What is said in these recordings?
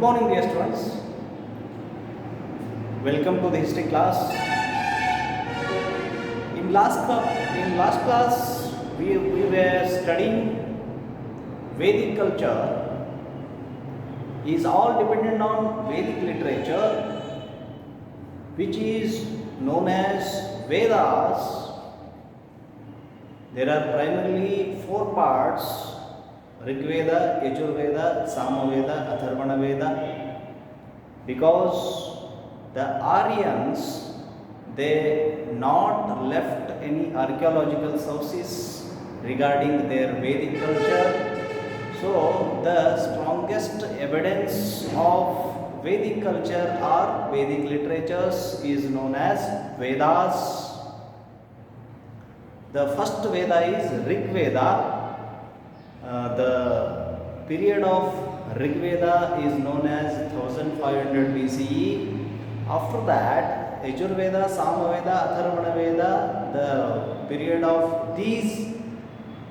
morning, dear students. Welcome to the history class. In last class, we were studying Vedic culture is all dependent on Vedic literature, which is known as Vedas. There are primarily four parts: Rig Veda, Yajur Veda, Samaveda, Atharvana Veda. Because the Aryans, they not left any archaeological sources regarding their Vedic culture. So the strongest evidence of Vedic culture or Vedic literatures is known as Vedas. The first Veda is Rig Veda. The period of Rig Veda is known as 1500 BCE. After that, Yajur Veda, Samaveda, Atharvana Veda, the period of these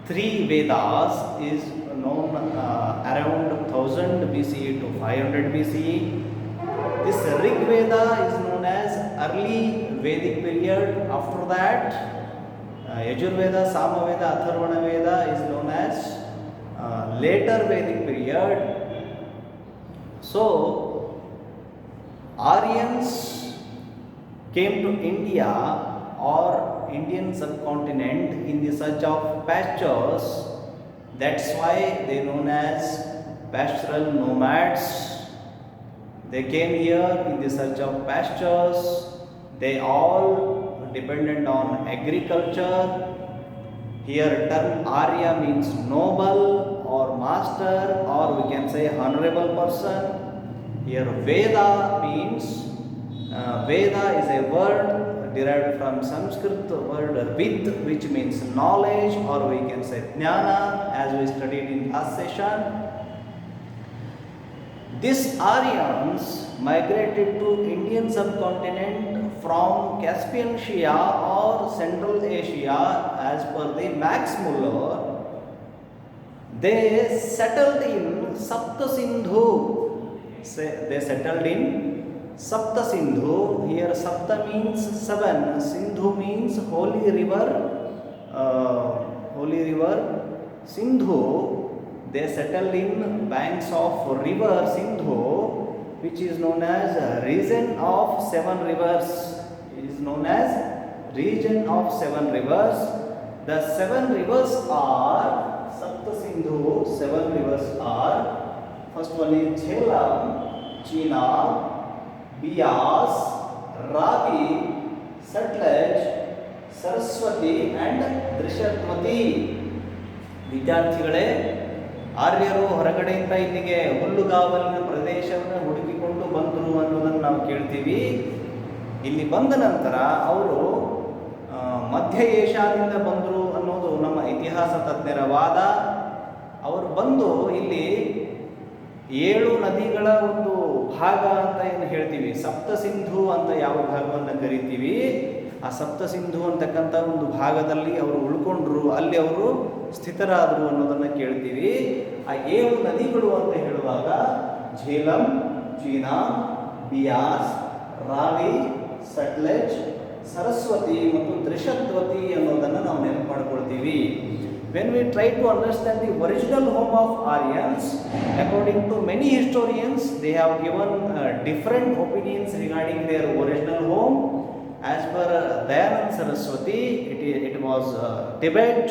three Vedas is known around 1000 BCE to 500 BCE. This Rig Veda is known as early Vedic period. After that, Yajur Veda, Samaveda, Atharvana Veda is known as later Vedic period. So, Aryans came to India or Indian subcontinent in the search of pastures. That's why they are known as pastoral nomads. They came here in the search of pastures. They all dependent on agriculture. Here term Arya means noble or master, or we can say honorable person. Here Veda means Veda is a word derived from Sanskrit word Vid, which means knowledge, or we can say Jnana, as we studied in last session. These Aryans migrated to Indian subcontinent from Caspian Asia or Central Asia as per the Max Muller. They settled in Sapta Sindhu. They settled in Sapta Sindhu. Here Sapta means seven, Sindhu means holy river. Sindhu. They settled in banks of river Sindhu, which is known as region of seven rivers. It is known as region of seven rivers. The seven rivers are Sapta Sindhu. Seven rivers are, first one is Jhelum, Chenab, Beas, Ravi, Sutlej, Saraswati and Drishatwati. ವಿದ್ಯಾರ್ಥಿಗಳೇ, ಆರ್ಯರು ಹೊರಗಡೆಯಿಂದ ಇಲ್ಲಿಗೆ ಹುಲ್ಲುಗಾವಲಿನ ಪ್ರದೇಶವನ್ನು ಹುಡುಕಿಕೊಂಡು ಬಂದರು ಅನ್ನೋದನ್ನು ನಾವು ಕೇಳ್ತೀವಿ. ಇಲ್ಲಿ ಬಂದ ನಂತರ ಅವರು ಮಧ್ಯ ಏಷ್ಯಾದಿಂದ ಬಂದರು ಅನ್ನೋದು ನಮ್ಮ ಇತಿಹಾಸ ತಜ್ಞರ ವಾದ. ಅವರು ಬಂದು ಇಲ್ಲಿ 7 ನದಿಗಳ ಒಂದು ಭಾಗ ಅಂತ ಏನು ಹೇಳ್ತೀವಿ, ಸಪ್ತ ಸಿಂಧು ಅಂತ ಯಾವ ಭಾಗವನ್ನು ಕರಿತೀವಿ, ಆ ಸಪ್ತ ಸಿಂಧು ಅಂತಕ್ಕಂಥ ಒಂದು ಭಾಗದಲ್ಲಿ ಅವರು ಉಳ್ಕೊಂಡ್ರು, ಅಲ್ಲಿ ಅವರು ಸ್ಥಿತರಾದರು ಅನ್ನೋದನ್ನು ಕೇಳ್ತೀವಿ. ಆ 7 ನದಿಗಳು ಅಂತ ಹೇಳುವಾಗ ಝೇಲಂ, ಚೀನಾಬ್, ಬಿಯಾಸ್, ರಾವಿ, ಸಟ್ಲೆಜ್, ಸರಸ್ವತಿ ಮತ್ತು ತ್ರಿಶದ್ವತಿ ಅನ್ನೋದನ್ನು ನಾವು ನೆನಪು ಮಾಡ್ಕೊಳ್ತೀವಿ. When we try to understand the original home of Aryans, according to many historians, they have given different opinions regarding their original home. As per Dayanand Saraswati, it was Tibet.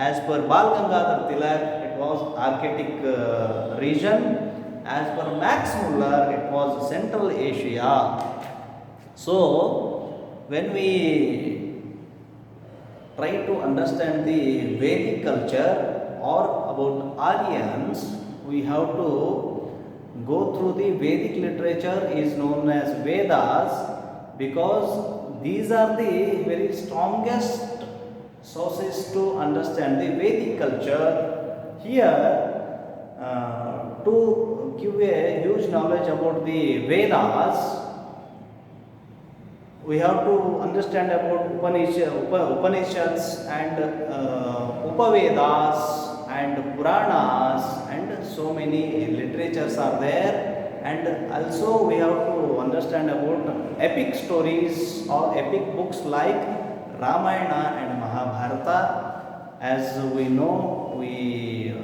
As per Bal Gangadhar Tilak, it was Arctic region. As per Max Muller, it was Central Asia. So, when we try to understand the Vedic culture or about Aryans, we have to go through the Vedic literature is known as Vedas, because these are the very strongest sources to understand the Vedic culture. Here, to give a huge knowledge about the Vedas, we have to understand about Upanishads and Upavedas and Puranas, and so many literatures are there. and also we have to understand about epic stories or epic books like Ramayana and Mahabharata. As we know, we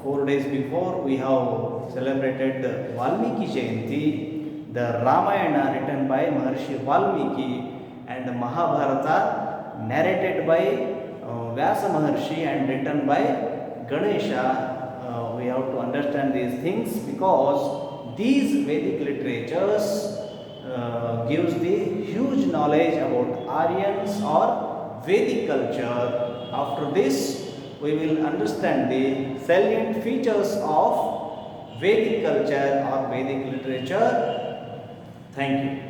4 days before we have celebrated Valmiki Jayanti. The Ramayana written by Maharshi Valmiki and Mahabharata narrated by Vyasa Maharshi and written by Ganesha. We have to understand these things because these Vedic literatures gives the huge knowledge about Aryans or Vedic culture. After this, we will understand the salient features of Vedic culture or Vedic literature. Thank you.